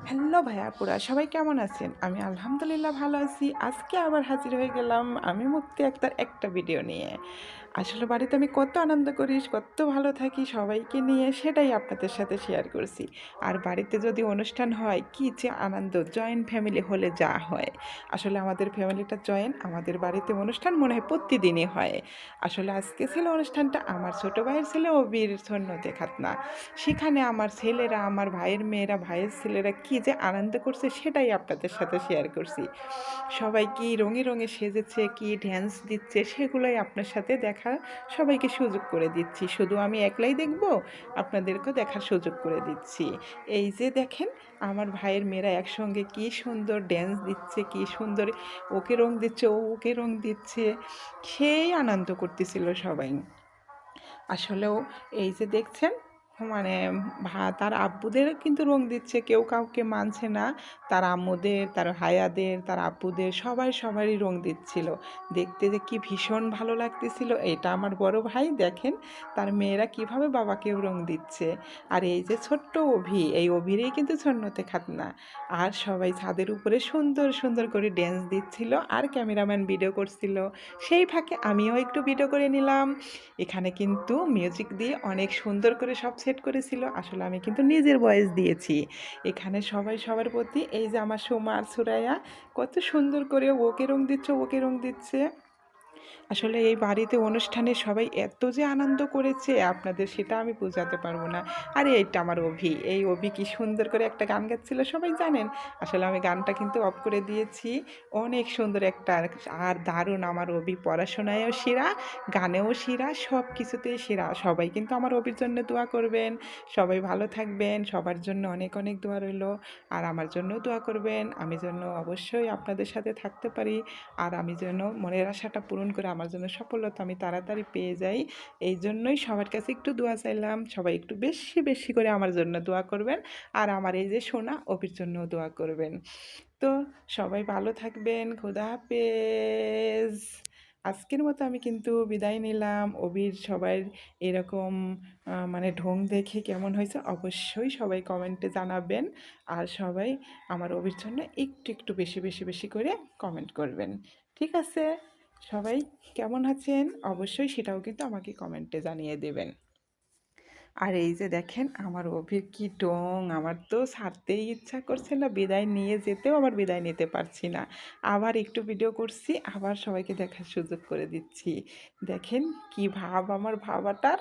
Hello ভাইয়া আপুরা, সবাই কেমন আছেন? আমি আলহামদুলিল্লাহ ভালো আছি। আজকে আবার হাজির হয়ে গেলাম আমি মুক্তি আক্তার একটা ভিডিও নিয়ে। আসলে বাড়িতে আমি কত আনন্দ করি, কত ভালো থাকি সবাইকে নিয়ে, সেটাই আপনাদের সাথে শেয়ার করছি। আর বাড়িতে যদি অনুষ্ঠান হয়, কি যে আনন্দ, জয়েন্ট ফ্যামিলি হলে যা হয়। আসলে আমাদের ফ্যামিলিটা জয়েন্ট, আমাদের বাড়িতে অনুষ্ঠান মনে হয় প্রতিদিনই হয়। আসলে আজকে ছিল অনুষ্ঠানটা আমার ছোট ভাইয়ের ছেলে অবির সন্ন্যতে খাতনা। সেখানে আমার ছেলেরা, আমার ভাইয়ের মেয়েরা, ভাইয়ের ছেলেরা কি যে আনন্দ করছে সেটাই আপনাদের সাথে শেয়ার করছি। সবাই কি রঙে রঙে সেজেছে, কি ড্যান্স দিচ্ছে সেগুলোই আপনার সাথে দেখার সবাইকে সুযোগ করে দিচ্ছি। শুধু আমি একলাই দেখব, আপনাদেরকেও দেখার সুযোগ করে দিচ্ছি। এই যে দেখেন, আমার ভাইয়ের মেয়েরা একসঙ্গে কি সুন্দর ড্যান্স দিচ্ছে, কি সুন্দর ওকে রং দিচ্ছে, ও ওকে রং দিচ্ছে, সেই আনন্দ করতেছিল সবাই। আসলেও এই যে দেখছেন, মানে তার আব্বুদের কিন্তু রং দিচ্ছে, কেউ কাউকে মানছে না। তার আম্মুদের, তার ভাইয়াদের, তার আব্বুদের সবারই রং দিচ্ছিল। দেখতে যে কি ভীষণ ভালো লাগতেছিল। এটা আমার বড় ভাই, দেখেন তার মেয়েরা কিভাবে বাবাকেও রং দিচ্ছে। আর এই যে ছোট্ট অভি, এই অভিরই কিন্তু ছন্নতে খাতনা। আর সবাই ছাদের উপরে সুন্দর সুন্দর করে ড্যান্স দিচ্ছিল, আর ক্যামেরাম্যান ভিডিও করছিল। সেই ফাঁকে আমিও একটু ভিডিও করে নিলাম। এখানে কিন্তু মিউজিক দিয়ে অনেক সুন্দর করে সব সেট করেছিল। আসলে আমি কিন্তু নিজের ভয়েস দিয়েছি। এখানে সবাই সবার প্রতি, এই যে আমার সোমা আর সুরাইয়া কত সুন্দর করে ওকে রং দিচ্ছে, ওকে রং দিচ্ছে। আসলে এই বাড়িতে অনুষ্ঠানে সবাই এত যে আনন্দ করেছে আপনাদের, সেটা আমি বোঝাতে পারবো না। আর এইটা আমার অভি, এই অভি কি সুন্দর করে একটা গান গাচ্ছিল, সবাই জানেন। আসলে আমি গানটা কিন্তু অফ করে দিয়েছি। অনেক সুন্দর একটা, আর দারুণ আমার অভি, পড়াশোনায়ও সেরা, গানেও সেরা, সব কিছুতেই সেরা। সবাই কিন্তু আমার অভির জন্য দোয়া করবেন। সবাই ভালো থাকবেন, সবার জন্য অনেক অনেক দোয়া রইলো। আর আমার জন্যও দোয়া করবেন, আমি যেন অবশ্যই আপনাদের সাথে থাকতে পারি। আর আমি যেন মনের আশাটা পূরণ করে আমার জন্য সফলতা আমি তাড়াতাড়ি পেয়ে যাই। এই জন্যই সবার কাছে একটু দোয়া চাইলাম, সবাই একটু বেশি বেশি করে আমার জন্য দোয়া করবেন। আর আমার এই যে সোনা অপির জন্যও দোয়া করবেন। তো সবাই ভালো থাকবেন, খোদা হাফেজ। আজকের মতো আমি কিন্তু বিদায় নিলাম। অবির সবার এরকম মানে ঢং দেখে কেমন হয়েছে অবশ্যই সবাই কমেন্টে জানাবেন। আর সবাই আমার অবির জন্য একটু একটু বেশি বেশি বেশি করে কমেন্ট করবেন। ঠিক আছে? সবাই কেমন আছেন অবশ্যই সেটাও কিন্তু আমাকে কমেন্টে জানিয়ে দেবেন। আর এই যে দেখেন আমার অভির কি ঢং, আমার তো ছাড়তেই ইচ্ছা করছে না, বিদায় নিয়ে যেতেও আবার বিদায় নিতে পারছি না। আবার একটু ভিডিও করছি, আবার সবাইকে দেখার সুযোগ করে দিচ্ছি। দেখেন কি ভাব আমার ভাবাটার।